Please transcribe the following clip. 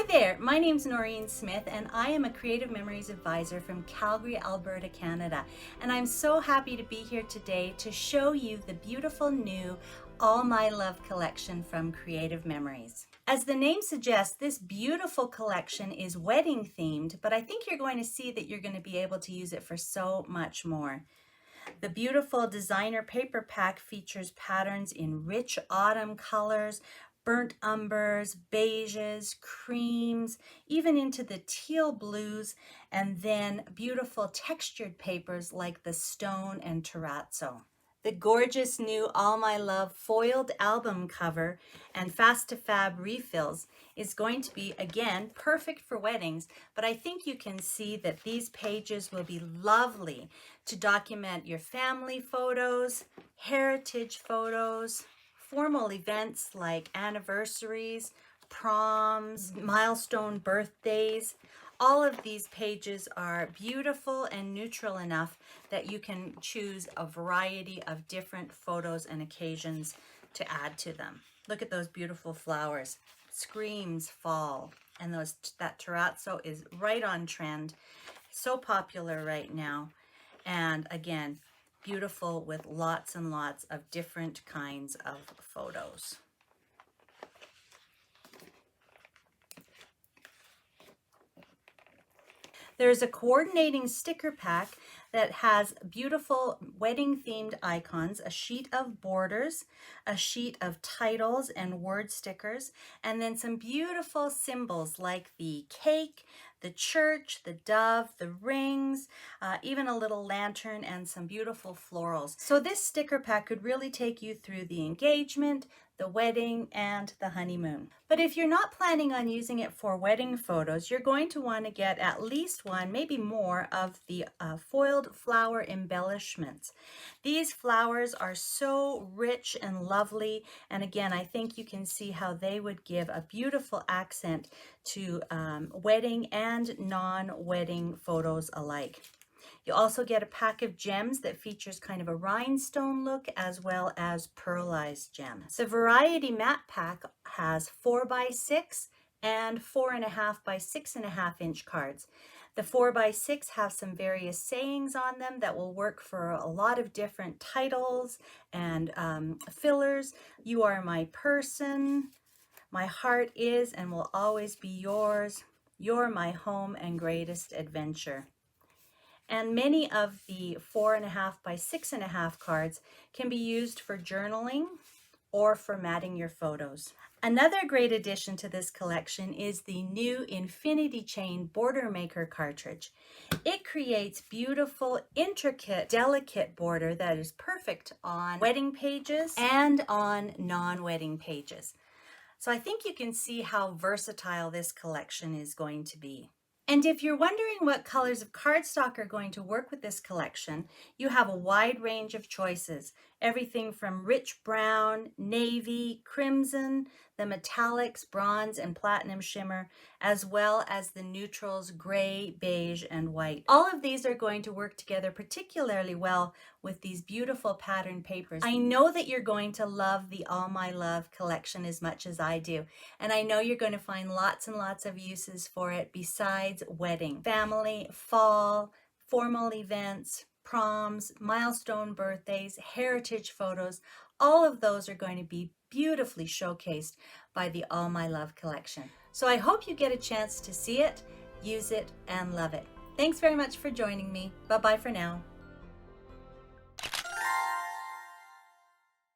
there, my name's Noreen Smith and I am a Creative Memories Advisor from Calgary, Alberta, Canada. And I'm so happy to be here today to show you the beautiful new All My Love collection from Creative Memories. As the name suggests, this beautiful collection is wedding themed, but I think you're going to see that you're going to be able to use it for so much more. The beautiful designer paper pack features patterns in rich autumn colors, burnt umbers, beiges, creams, even into the teal blues, and then beautiful textured papers like the stone and terrazzo. The gorgeous new All My Love foiled album cover and Fast to Fab refills is going to be, again, perfect for weddings, but I think you can see that these pages will be lovely to document your family photos, heritage photos, formal events like anniversaries, proms, milestone birthdays. All of these pages are beautiful and neutral enough that you can choose a variety of different photos and occasions to add to them. Look at those beautiful flowers. Screams fall. And that terrazzo is right on trend. So popular right now. And again, beautiful with lots and lots of different kinds of photos. There's a coordinating sticker pack that has beautiful wedding themed icons, a sheet of borders, a sheet of titles and word stickers, and then some beautiful symbols like the cake, the church, the dove, the rings, even a little lantern and some beautiful florals. So this sticker pack could really take you through the engagement, the wedding, and the honeymoon. But if you're not planning on using it for wedding photos, you're going to want to get at least one, maybe more, of the foiled flower embellishments. These flowers are so rich and lovely, and again, I think you can see how they would give a beautiful accent to wedding and non-wedding photos alike. You also get a pack of gems that features kind of a rhinestone look as well as pearlized gems. The Variety Matte Pack has 4x6 and 4.5 by 6.5 inch cards. The 4x6 have some various sayings on them that will work for a lot of different titles and fillers. You are my person. My heart is and will always be yours. You're my home and greatest adventure. And many of the 4.5 by 6.5 cards can be used for journaling or formatting your photos. Another great addition to this collection is the new Infinity Chain Border Maker cartridge. It creates beautiful, intricate, delicate border that is perfect on wedding pages and on non-wedding pages. So I think you can see how versatile this collection is going to be. And if you're wondering what colors of cardstock are going to work with this collection, you have a wide range of choices. Everything from rich brown, navy, crimson, the metallics, bronze, and platinum shimmer, as well as the neutrals, gray, beige, and white. All of these are going to work together particularly well with these beautiful pattern papers. I know that you're going to love the All My Love collection as much as I do, and I know you're going to find lots and lots of uses for it besides wedding, family, fall, formal events, proms, milestone birthdays, heritage photos. All of those are going to be beautifully showcased by the All My Love collection. So I hope you get a chance to see it, use it, and love it. Thanks very much for joining me. Bye-bye for now.